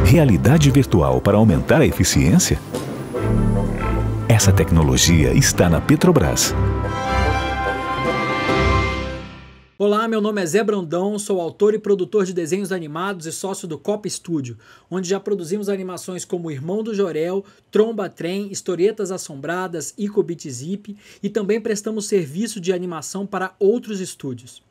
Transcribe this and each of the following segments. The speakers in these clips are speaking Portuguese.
Realidade virtual para aumentar a eficiência? Essa tecnologia está na Petrobras. Olá, meu nome é Zé Brandão, sou autor e produtor de desenhos animados e sócio do Copa Studio, onde já produzimos animações como Irmão do Jorel, Tromba Trem, Historietas Assombradas, Icobit Zip e também prestamos serviço de animação para outros estúdios.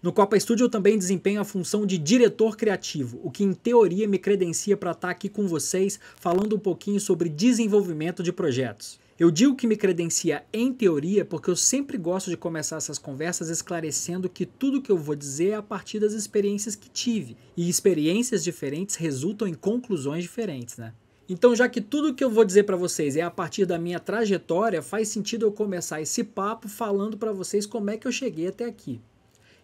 No Copa Studio eu também desempenho a função de diretor criativo, o que em teoria me credencia para estar aqui com vocês falando um pouquinho sobre desenvolvimento de projetos. Eu digo que me credencia em teoria porque eu sempre gosto de começar essas conversas esclarecendo que tudo que eu vou dizer é a partir das experiências que tive, e experiências diferentes resultam em conclusões diferentes, né? Então, já que tudo que eu vou dizer para vocês é a partir da minha trajetória, faz sentido eu começar esse papo falando para vocês como é que eu cheguei até aqui.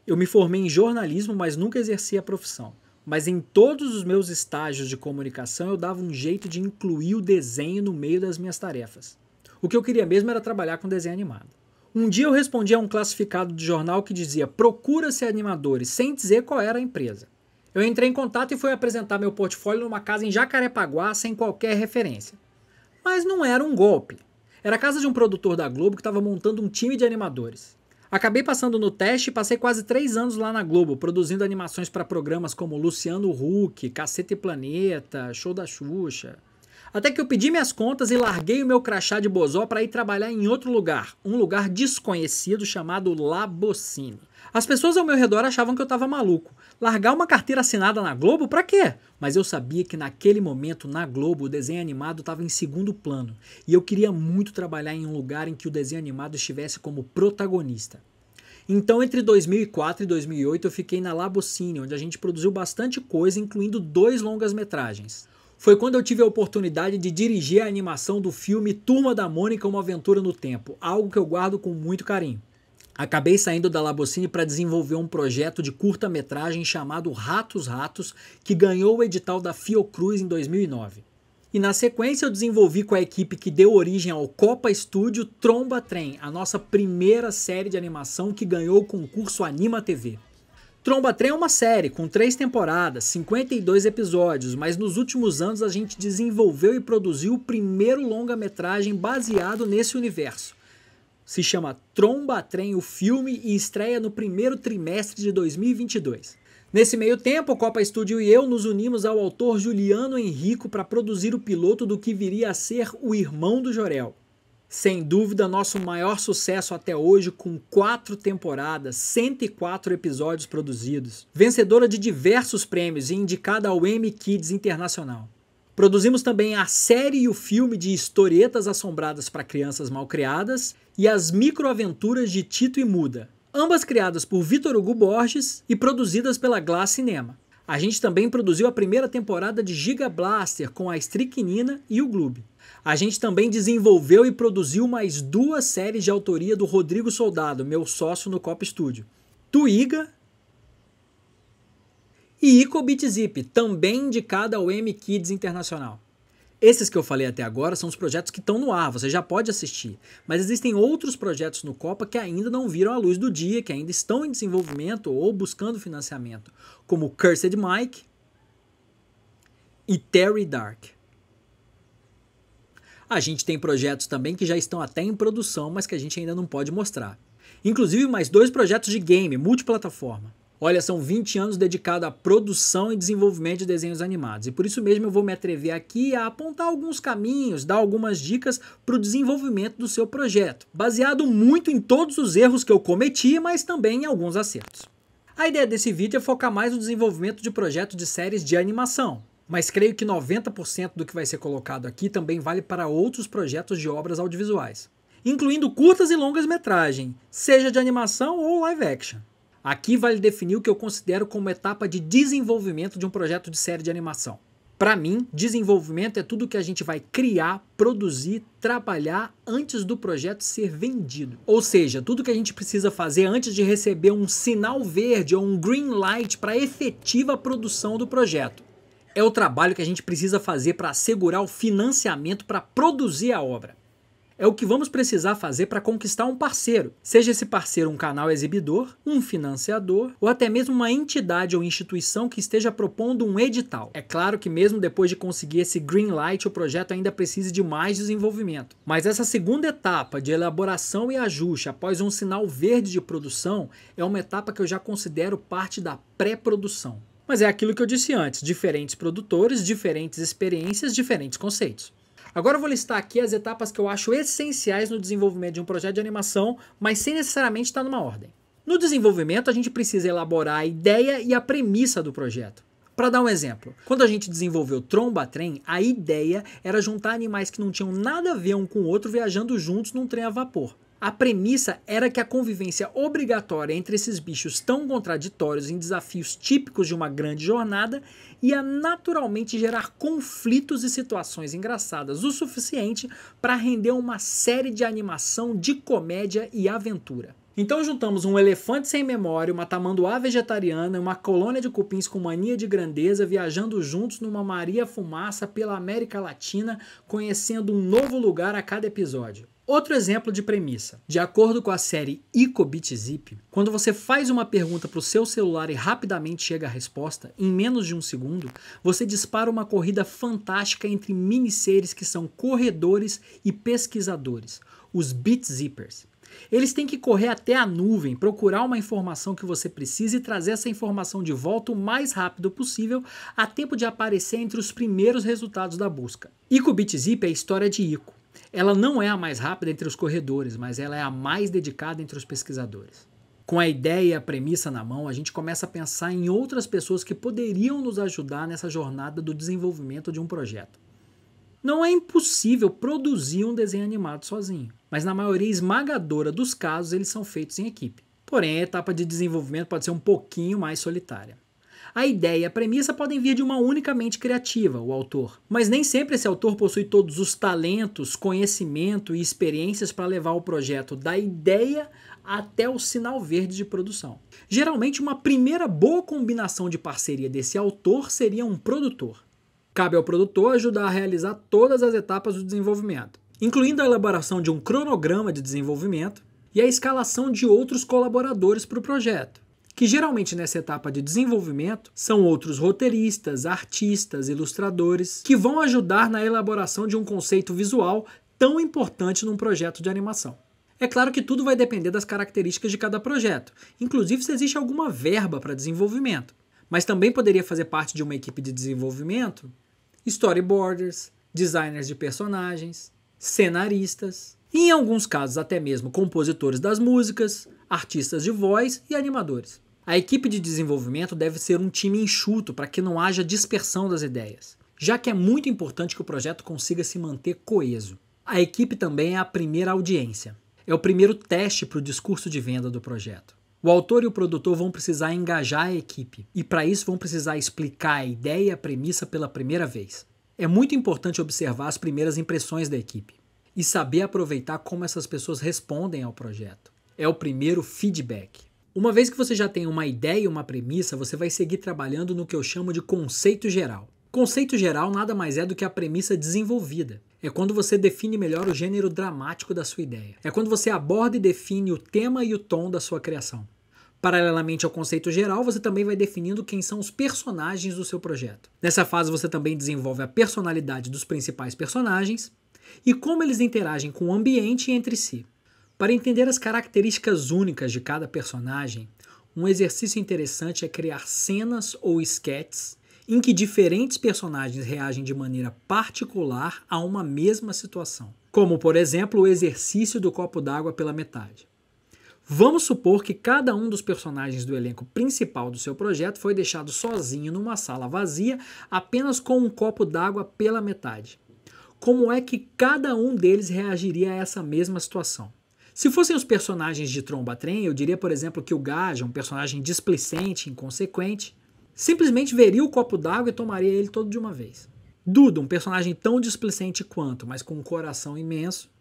Eu me formei em jornalismo, mas nunca exerci a profissão. Mas em todos os meus estágios de comunicação eu dava um jeito de incluir o desenho no meio das minhas tarefas. O que eu queria mesmo era trabalhar com desenho animado. Um dia eu respondi a um classificado de jornal que dizia procura-se animadores, sem dizer qual era a empresa. Eu entrei em contato e fui apresentar meu portfólio numa casa em Jacarepaguá sem qualquer referência. Mas não era um golpe. Era a casa de um produtor da Globo que estava montando um time de animadores. Acabei passando no teste e passei quase 3 anos lá na Globo, produzindo animações para programas como Luciano Huck, Cacete e Planeta, Show da Xuxa. Até que eu pedi minhas contas e larguei o meu crachá de bozó para ir trabalhar em outro lugar, um lugar desconhecido chamado Labocine. As pessoas ao meu redor achavam que eu estava maluco. Largar uma carteira assinada na Globo? Pra quê? Mas eu sabia que naquele momento, na Globo, o desenho animado estava em segundo plano. E eu queria muito trabalhar em um lugar em que o desenho animado estivesse como protagonista. Então, entre 2004 e 2008, eu fiquei na Labocine, onde a gente produziu bastante coisa, incluindo 2 longas-metragens. Foi quando eu tive a oportunidade de dirigir a animação do filme Turma da Mônica, Uma Aventura no Tempo, algo que eu guardo com muito carinho. Acabei saindo da Labocine para desenvolver um projeto de curta-metragem chamado Ratos Ratos, que ganhou o edital da Fiocruz em 2009. E na sequência eu desenvolvi com a equipe que deu origem ao Copa Studio Tromba Trem, a nossa primeira série de animação que ganhou o concurso Anima TV. Tromba Trem é uma série com 3 temporadas, 52 episódios, mas nos últimos anos a gente desenvolveu e produziu o primeiro longa-metragem baseado nesse universo. Se chama Tromba Trem, o filme, e estreia no primeiro trimestre de 2022. Nesse meio tempo, o Copa Studio e eu nos unimos ao autor Juliano Henrico para produzir o piloto do que viria a ser O Irmão do Jorel. Sem dúvida, nosso maior sucesso até hoje, com 4 temporadas, 104 episódios produzidos, vencedora de diversos prêmios e indicada ao Emmy Kids Internacional. Produzimos também a série e o filme de Historietas Assombradas para Crianças Malcriadas e as Microaventuras de Tito e Muda, ambas criadas por Vitor Hugo Borges e produzidas pela Glass Cinema. A gente também produziu a primeira temporada de Giga Blaster com a Estricnina e o Gloob. A gente também desenvolveu e produziu mais 2 séries de autoria do Rodrigo Soldado, meu sócio no Copa Studio. Twiga e Icobit Zip, também indicada ao Emmy Kids Internacional. Esses que eu falei até agora são os projetos que estão no ar, você já pode assistir. Mas existem outros projetos no Copa que ainda não viram a luz do dia, que ainda estão em desenvolvimento ou buscando financiamento, como Cursed Mike e Terry Dark. A gente tem projetos também que já estão até em produção, mas que a gente ainda não pode mostrar. Inclusive mais 2 projetos de game, multiplataforma. Olha, são 20 anos dedicados à produção e desenvolvimento de desenhos animados. E por isso mesmo eu vou me atrever aqui a apontar alguns caminhos, dar algumas dicas para o desenvolvimento do seu projeto. Baseado muito em todos os erros que eu cometi, mas também em alguns acertos. A ideia desse vídeo é focar mais no desenvolvimento de projetos de séries de animação. Mas creio que 90% do que vai ser colocado aqui também vale para outros projetos de obras audiovisuais. Incluindo curtas e longas-metragem, seja de animação ou live action. Aqui vale definir o que eu considero como etapa de desenvolvimento de um projeto de série de animação. Para mim, desenvolvimento é tudo que a gente vai criar, produzir, trabalhar antes do projeto ser vendido. Ou seja, tudo que a gente precisa fazer antes de receber um sinal verde ou um green light para a efetiva produção do projeto. É o trabalho que a gente precisa fazer para assegurar o financiamento para produzir a obra. É o que vamos precisar fazer para conquistar um parceiro, seja esse parceiro um canal exibidor, um financiador ou até mesmo uma entidade ou instituição que esteja propondo um edital. É claro que mesmo depois de conseguir esse green light, o projeto ainda precisa de mais desenvolvimento. Mas essa segunda etapa de elaboração e ajuste após um sinal verde de produção é uma etapa que eu já considero parte da pré-produção. Mas é aquilo que eu disse antes, diferentes produtores, diferentes experiências, diferentes conceitos. Agora eu vou listar aqui as etapas que eu acho essenciais no desenvolvimento de um projeto de animação, mas sem necessariamente estar numa ordem. No desenvolvimento, a gente precisa elaborar a ideia e a premissa do projeto. Para dar um exemplo, quando a gente desenvolveu Tromba Trem, a ideia era juntar animais que não tinham nada a ver um com o outro viajando juntos num trem a vapor. A premissa era que a convivência obrigatória entre esses bichos tão contraditórios em desafios típicos de uma grande jornada ia naturalmente gerar conflitos e situações engraçadas o suficiente para render uma série de animação de comédia e aventura. Então juntamos um elefante sem memória, uma tamanduá vegetariana e uma colônia de cupins com mania de grandeza viajando juntos numa Maria Fumaça pela América Latina, conhecendo um novo lugar a cada episódio. Outro exemplo de premissa. De acordo com a série Icobit-Zip, quando você faz uma pergunta para o seu celular e rapidamente chega a resposta, em menos de um segundo, você dispara uma corrida fantástica entre mini-seres que são corredores e pesquisadores, os Bit-Zippers. Eles têm que correr até a nuvem, procurar uma informação que você precisa e trazer essa informação de volta o mais rápido possível, a tempo de aparecer entre os primeiros resultados da busca. Icobit-Zip é a história de Ico. Ela não é a mais rápida entre os corredores, mas ela é a mais dedicada entre os pesquisadores. Com a ideia e a premissa na mão, a gente começa a pensar em outras pessoas que poderiam nos ajudar nessa jornada do desenvolvimento de um projeto. Não é impossível produzir um desenho animado sozinho, mas na maioria esmagadora dos casos eles são feitos em equipe. Porém, a etapa de desenvolvimento pode ser um pouquinho mais solitária. A ideia e a premissa podem vir de uma única mente criativa, o autor. Mas nem sempre esse autor possui todos os talentos, conhecimento e experiências para levar o projeto da ideia até o sinal verde de produção. Geralmente, uma primeira boa combinação de parceria desse autor seria um produtor. Cabe ao produtor ajudar a realizar todas as etapas do desenvolvimento, incluindo a elaboração de um cronograma de desenvolvimento e a escalação de outros colaboradores para o projeto, que geralmente nessa etapa de desenvolvimento são outros roteiristas, artistas, ilustradores, que vão ajudar na elaboração de um conceito visual tão importante num projeto de animação. É claro que tudo vai depender das características de cada projeto, inclusive se existe alguma verba para desenvolvimento, mas também poderia fazer parte de uma equipe de desenvolvimento storyboarders, designers de personagens, cenaristas, e em alguns casos até mesmo compositores das músicas, artistas de voz e animadores. A equipe de desenvolvimento deve ser um time enxuto para que não haja dispersão das ideias, já que é muito importante que o projeto consiga se manter coeso. A equipe também é a primeira audiência. É o primeiro teste para o discurso de venda do projeto. O autor e o produtor vão precisar engajar a equipe e para isso vão precisar explicar a ideia e a premissa pela primeira vez. É muito importante observar as primeiras impressões da equipe e saber aproveitar como essas pessoas respondem ao projeto. É o primeiro feedback. Uma vez que você já tem uma ideia e uma premissa, você vai seguir trabalhando no que eu chamo de conceito geral. Conceito geral nada mais é do que a premissa desenvolvida. É quando você define melhor o gênero dramático da sua ideia. É quando você aborda e define o tema e o tom da sua criação. Paralelamente ao conceito geral, você também vai definindo quem são os personagens do seu projeto. Nessa fase, você também desenvolve a personalidade dos principais personagens e como eles interagem com o ambiente e entre si. Para entender as características únicas de cada personagem, um exercício interessante é criar cenas ou sketches em que diferentes personagens reagem de maneira particular a uma mesma situação, como, por exemplo, o exercício do copo d'água pela metade. Vamos supor que cada um dos personagens do elenco principal do seu projeto foi deixado sozinho numa sala vazia, apenas com um copo d'água pela metade. Como é que cada um deles reagiria a essa mesma situação? Se fossem os personagens de Tromba Trem, eu diria, por exemplo, que o Gaja, um personagem displicente, inconsequente, simplesmente veria o copo d'água e tomaria ele todo de uma vez. Duda, um personagem tão displicente quanto, mas com um coração imenso,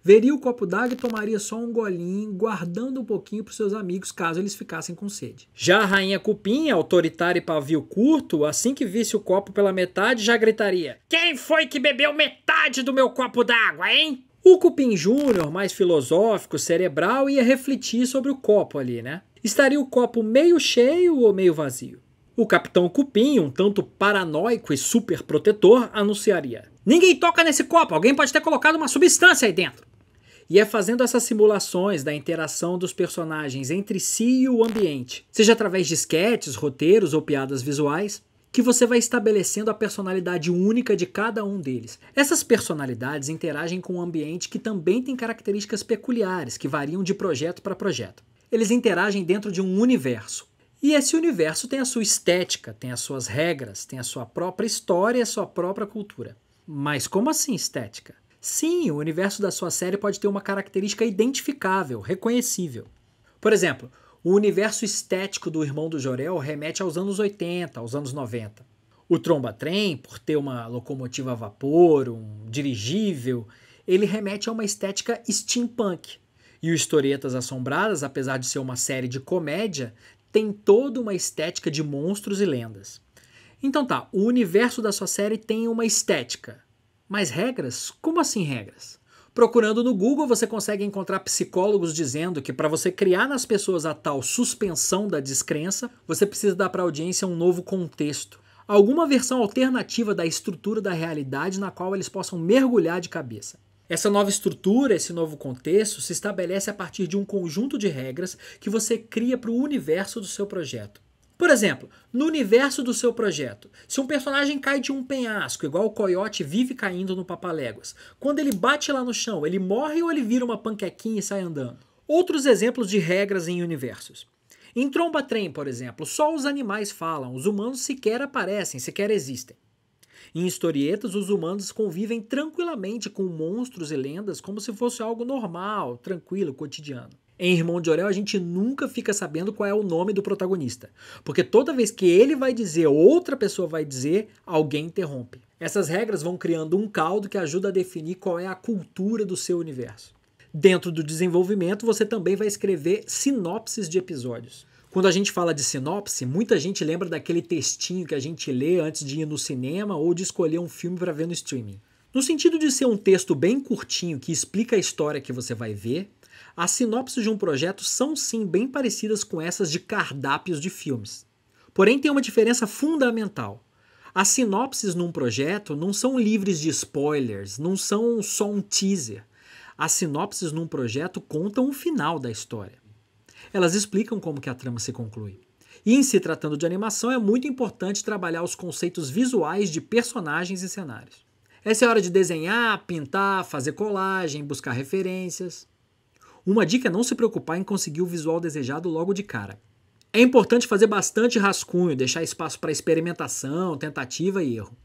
veria o copo d'água e tomaria só um golinho, guardando um pouquinho para os seus amigos caso eles ficassem com sede. Já a Rainha Cupim, autoritária e pavio curto, assim que visse o copo pela metade, já gritaria: "Quem foi que bebeu metade do meu copo d'água, hein?" O Cupim Júnior, mais filosófico, cerebral, ia refletir sobre o copo ali, né? Estaria o copo meio cheio ou meio vazio? O Capitão Cupim, um tanto paranoico e super protetor, anunciaria: ninguém toca nesse copo, alguém pode ter colocado uma substância aí dentro. E é fazendo essas simulações da interação dos personagens entre si e o ambiente, seja através de esquetes, roteiros ou piadas visuais, que você vai estabelecendo a personalidade única de cada um deles. Essas personalidades interagem com o ambiente, que também tem características peculiares, que variam de projeto para projeto. Eles interagem dentro de um universo. E esse universo tem a sua estética, tem as suas regras, tem a sua própria história e a sua própria cultura. Mas como assim estética? Sim, o universo da sua série pode ter uma característica identificável, reconhecível. Por exemplo, o universo estético do Irmão do Jorel remete aos anos 80, aos anos 90. O Tromba-Trem, por ter uma locomotiva a vapor, um dirigível, ele remete a uma estética steampunk. E o Historietas Assombradas, apesar de ser uma série de comédia, tem toda uma estética de monstros e lendas. Então tá, o universo da sua série tem uma estética. Mas regras? Como assim regras? Procurando no Google, você consegue encontrar psicólogos dizendo que para você criar nas pessoas a tal suspensão da descrença, você precisa dar para a audiência um novo contexto. Alguma versão alternativa da estrutura da realidade na qual eles possam mergulhar de cabeça. Essa nova estrutura, esse novo contexto, se estabelece a partir de um conjunto de regras que você cria para o universo do seu projeto. Por exemplo, no universo do seu projeto, se um personagem cai de um penhasco, igual o Coiote vive caindo no Papaléguas, quando ele bate lá no chão, ele morre ou ele vira uma panquequinha e sai andando? Outros exemplos de regras em universos. Em Tromba-Trem, por exemplo, só os animais falam, os humanos sequer aparecem, sequer existem. Em Historietas, os humanos convivem tranquilamente com monstros e lendas como se fosse algo normal, tranquilo, cotidiano. Em Irmão de Jorel, a gente nunca fica sabendo qual é o nome do protagonista, porque toda vez que ele vai dizer ou outra pessoa vai dizer, alguém interrompe. Essas regras vão criando um caldo que ajuda a definir qual é a cultura do seu universo. Dentro do desenvolvimento, você também vai escrever sinopses de episódios. Quando a gente fala de sinopse, muita gente lembra daquele textinho que a gente lê antes de ir no cinema ou de escolher um filme para ver no streaming. No sentido de ser um texto bem curtinho que explica a história que você vai ver, as sinopses de um projeto são sim bem parecidas com essas de cardápios de filmes. Porém, tem uma diferença fundamental. As sinopses num projeto não são livres de spoilers, não são só um teaser. As sinopses num projeto contam o final da história. Elas explicam como que a trama se conclui. E em se tratando de animação, é muito importante trabalhar os conceitos visuais de personagens e cenários. Essa é a hora de desenhar, pintar, fazer colagem, buscar referências. Uma dica é não se preocupar em conseguir o visual desejado logo de cara. É importante fazer bastante rascunho, deixar espaço para experimentação, tentativa e erro.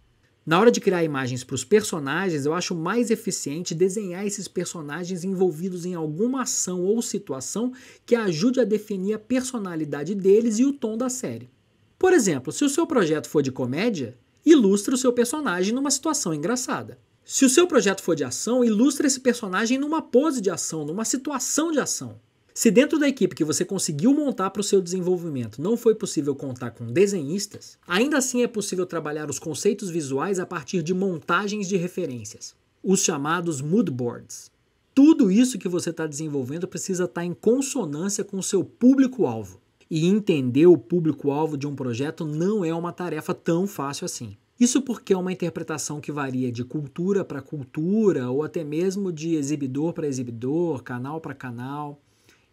Na hora de criar imagens para os personagens, eu acho mais eficiente desenhar esses personagens envolvidos em alguma ação ou situação que ajude a definir a personalidade deles e o tom da série. Por exemplo, se o seu projeto for de comédia, ilustre o seu personagem numa situação engraçada. Se o seu projeto for de ação, ilustre esse personagem numa pose de ação, numa situação de ação. Se dentro da equipe que você conseguiu montar para o seu desenvolvimento não foi possível contar com desenhistas, ainda assim é possível trabalhar os conceitos visuais a partir de montagens de referências, os chamados mood boards. Tudo isso que você está desenvolvendo precisa estar em consonância com o seu público-alvo. E entender o público-alvo de um projeto não é uma tarefa tão fácil assim. Isso porque é uma interpretação que varia de cultura para cultura ou até mesmo de exibidor para exibidor, canal para canal.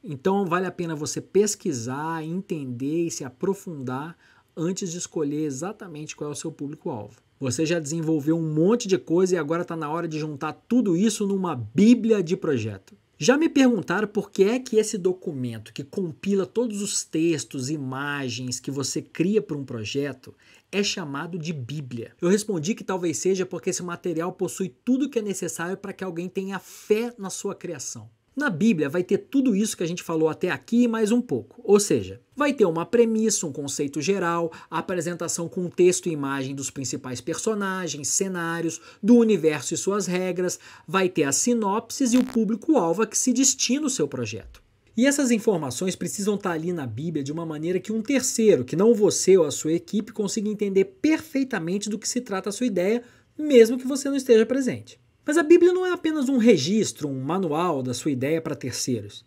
Então vale a pena você pesquisar, entender e se aprofundar antes de escolher exatamente qual é o seu público-alvo. Você já desenvolveu um monte de coisa e agora está na hora de juntar tudo isso numa bíblia de projeto. Já me perguntaram por que é que esse documento que compila todos os textos, imagens que você cria para um projeto é chamado de Bíblia. Eu respondi que talvez seja porque esse material possui tudo o que é necessário para que alguém tenha fé na sua criação. Na Bíblia vai ter tudo isso que a gente falou até aqui e mais um pouco. Ou seja, vai ter uma premissa, um conceito geral, a apresentação com texto e imagem dos principais personagens, cenários, do universo e suas regras, vai ter as sinopses e o público-alvo a que se destina o seu projeto. E essas informações precisam estar ali na Bíblia de uma maneira que um terceiro, que não você ou a sua equipe, consiga entender perfeitamente do que se trata a sua ideia, mesmo que você não esteja presente. Mas a Bíblia não é apenas um registro, um manual da sua ideia para terceiros.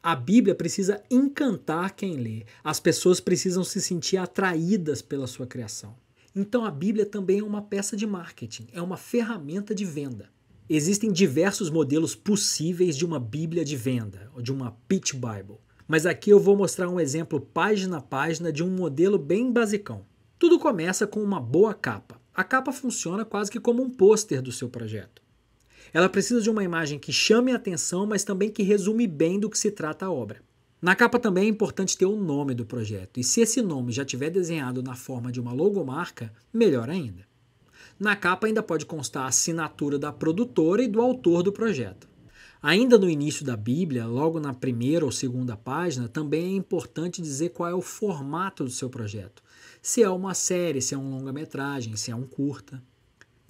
A Bíblia precisa encantar quem lê. As pessoas precisam se sentir atraídas pela sua criação. Então a Bíblia também é uma peça de marketing, é uma ferramenta de venda. Existem diversos modelos possíveis de uma Bíblia de venda, ou de uma Pitch Bible. Mas aqui eu vou mostrar um exemplo página a página de um modelo bem basicão. Tudo começa com uma boa capa. A capa funciona quase que como um pôster do seu projeto. Ela precisa de uma imagem que chame a atenção, mas também que resume bem do que se trata a obra. Na capa também é importante ter o nome do projeto, e se esse nome já estiver desenhado na forma de uma logomarca, melhor ainda. Na capa ainda pode constar a assinatura da produtora e do autor do projeto. Ainda no início da Bíblia, logo na primeira ou segunda página, também é importante dizer qual é o formato do seu projeto. Se é uma série, se é um longa-metragem, se é um curta.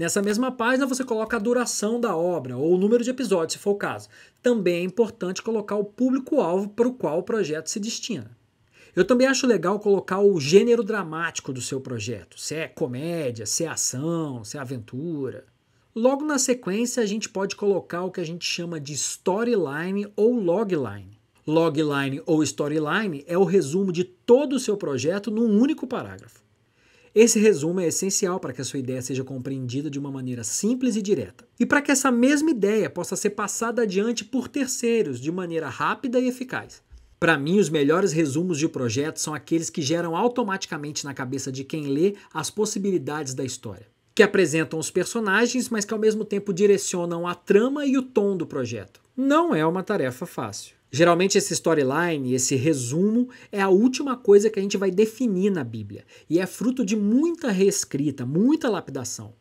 Nessa mesma página você coloca a duração da obra ou o número de episódios, se for o caso. Também é importante colocar o público-alvo para o qual o projeto se destina. Eu também acho legal colocar o gênero dramático do seu projeto, se é comédia, se é ação, se é aventura. Logo na sequência a gente pode colocar o que a gente chama de storyline ou logline. Logline ou storyline é o resumo de todo o seu projeto num único parágrafo. Esse resumo é essencial para que a sua ideia seja compreendida de uma maneira simples e direta. E para que essa mesma ideia possa ser passada adiante por terceiros de maneira rápida e eficaz. Para mim, os melhores resumos de projetos são aqueles que geram automaticamente na cabeça de quem lê as possibilidades da história. Que apresentam os personagens, mas que ao mesmo tempo direcionam a trama e o tom do projeto. Não é uma tarefa fácil. Geralmente esse storyline, esse resumo, é a última coisa que a gente vai definir na Bíblia e é fruto de muita reescrita, muita lapidação.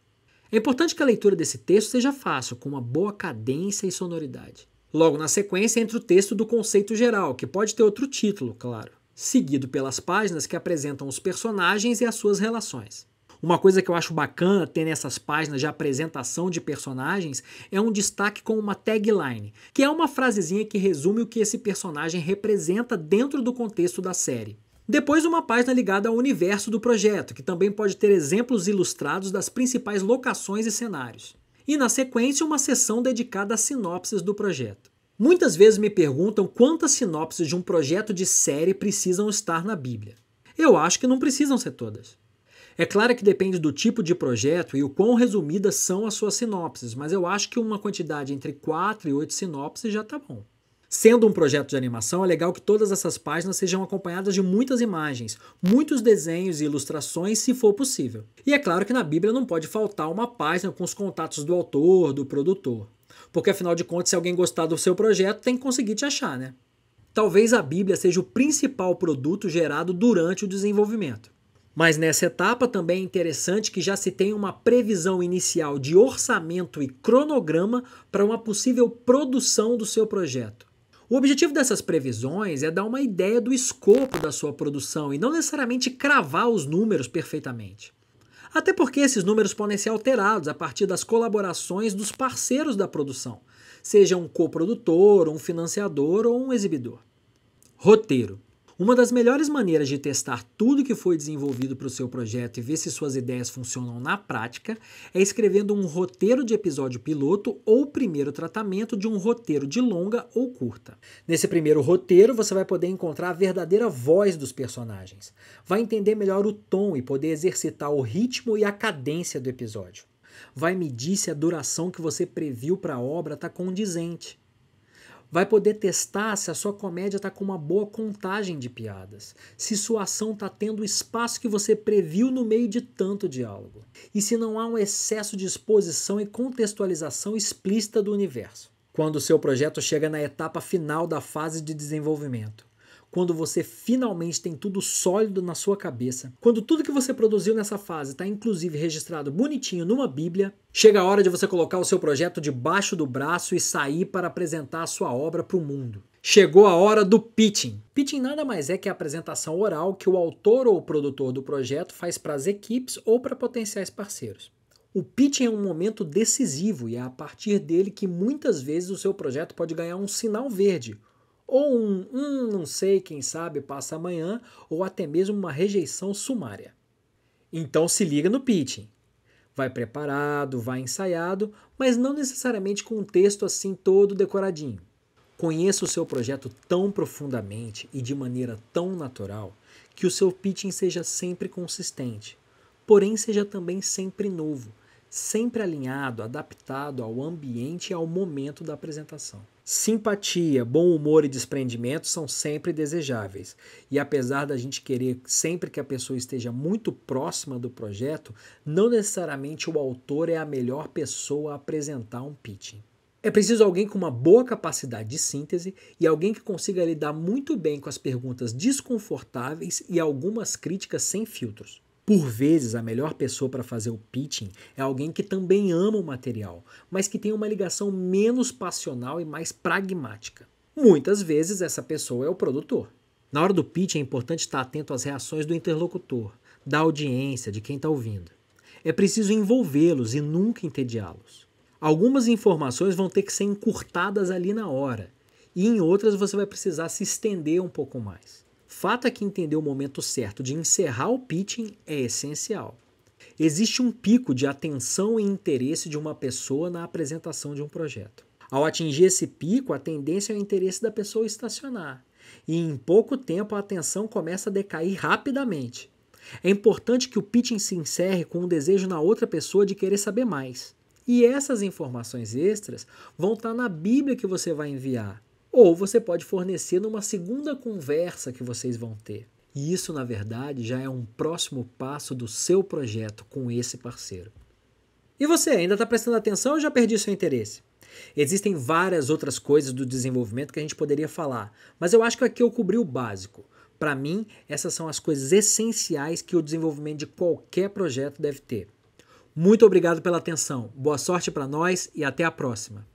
É importante que a leitura desse texto seja fácil, com uma boa cadência e sonoridade. Logo na sequência entra o texto do conceito geral, que pode ter outro título, claro, seguido pelas páginas que apresentam os personagens e as suas relações. Uma coisa que eu acho bacana ter nessas páginas de apresentação de personagens é um destaque com uma tagline, que é uma frasezinha que resume o que esse personagem representa dentro do contexto da série. Depois uma página ligada ao universo do projeto, que também pode ter exemplos ilustrados das principais locações e cenários. E na sequência uma seção dedicada às sinopses do projeto. Muitas vezes me perguntam quantas sinopses de um projeto de série precisam estar na Bíblia. Eu acho que não precisam ser todas. É claro que depende do tipo de projeto e o quão resumidas são as suas sinopses, mas eu acho que uma quantidade entre 4 e 8 sinopses já está bom. Sendo um projeto de animação, é legal que todas essas páginas sejam acompanhadas de muitas imagens, muitos desenhos e ilustrações, se for possível. E é claro que na Bíblia não pode faltar uma página com os contatos do autor, do produtor. Porque afinal de contas, se alguém gostar do seu projeto, tem que conseguir te achar, né? Talvez a Bíblia seja o principal produto gerado durante o desenvolvimento. Mas nessa etapa também é interessante que já se tenha uma previsão inicial de orçamento e cronograma para uma possível produção do seu projeto. O objetivo dessas previsões é dar uma ideia do escopo da sua produção e não necessariamente cravar os números perfeitamente. Até porque esses números podem ser alterados a partir das colaborações dos parceiros da produção, seja um coprodutor, um financiador ou um exibidor. Roteiro. Uma das melhores maneiras de testar tudo que foi desenvolvido para o seu projeto e ver se suas ideias funcionam na prática é escrevendo um roteiro de episódio piloto ou primeiro tratamento de um roteiro de longa ou curta. Nesse primeiro roteiro, você vai poder encontrar a verdadeira voz dos personagens. Vai entender melhor o tom e poder exercitar o ritmo e a cadência do episódio. Vai medir se a duração que você previu para a obra está condizente. Vai poder testar se a sua comédia está com uma boa contagem de piadas, se sua ação está tendo o espaço que você previu no meio de tanto diálogo, e se não há um excesso de exposição e contextualização explícita do universo. Quando o seu projeto chega na etapa final da fase de desenvolvimento, quando você finalmente tem tudo sólido na sua cabeça, quando tudo que você produziu nessa fase está inclusive registrado bonitinho numa Bíblia, chega a hora de você colocar o seu projeto debaixo do braço e sair para apresentar a sua obra para o mundo. Chegou a hora do pitching. Pitching nada mais é que a apresentação oral que o autor ou o produtor do projeto faz para as equipes ou para potenciais parceiros. O pitching é um momento decisivo e é a partir dele que muitas vezes o seu projeto pode ganhar um sinal verde, ou não sei, quem sabe passa amanhã, ou até mesmo uma rejeição sumária. Então se liga no pitching. Vai preparado, vai ensaiado, mas não necessariamente com um texto assim todo decoradinho. Conheça o seu projeto tão profundamente e de maneira tão natural que o seu pitching seja sempre consistente, porém seja também sempre novo, sempre alinhado, adaptado ao ambiente e ao momento da apresentação. Simpatia, bom humor e desprendimento são sempre desejáveis. E apesar da gente querer sempre que a pessoa esteja muito próxima do projeto, não necessariamente o autor é a melhor pessoa a apresentar um pitching. É preciso alguém com uma boa capacidade de síntese e alguém que consiga lidar muito bem com as perguntas desconfortáveis e algumas críticas sem filtros. Por vezes, a melhor pessoa para fazer o pitching é alguém que também ama o material, mas que tem uma ligação menos passional e mais pragmática. Muitas vezes, essa pessoa é o produtor. Na hora do pitching é importante estar atento às reações do interlocutor, da audiência, de quem está ouvindo. É preciso envolvê-los e nunca entediá-los. Algumas informações vão ter que ser encurtadas ali na hora, e em outras você vai precisar se estender um pouco mais. Fato é que entender o momento certo de encerrar o pitching é essencial. Existe um pico de atenção e interesse de uma pessoa na apresentação de um projeto. Ao atingir esse pico, a tendência é o interesse da pessoa estacionar. E em pouco tempo a atenção começa a decair rapidamente. É importante que o pitching se encerre com um desejo na outra pessoa de querer saber mais. E essas informações extras vão estar na Bíblia que você vai enviar. Ou você pode fornecer numa segunda conversa que vocês vão ter. E isso, na verdade, já é um próximo passo do seu projeto com esse parceiro. E você, ainda está prestando atenção ou já perdi seu interesse? Existem várias outras coisas do desenvolvimento que a gente poderia falar, mas eu acho que aqui eu cobri o básico. Para mim, essas são as coisas essenciais que o desenvolvimento de qualquer projeto deve ter. Muito obrigado pela atenção, boa sorte para nós e até a próxima.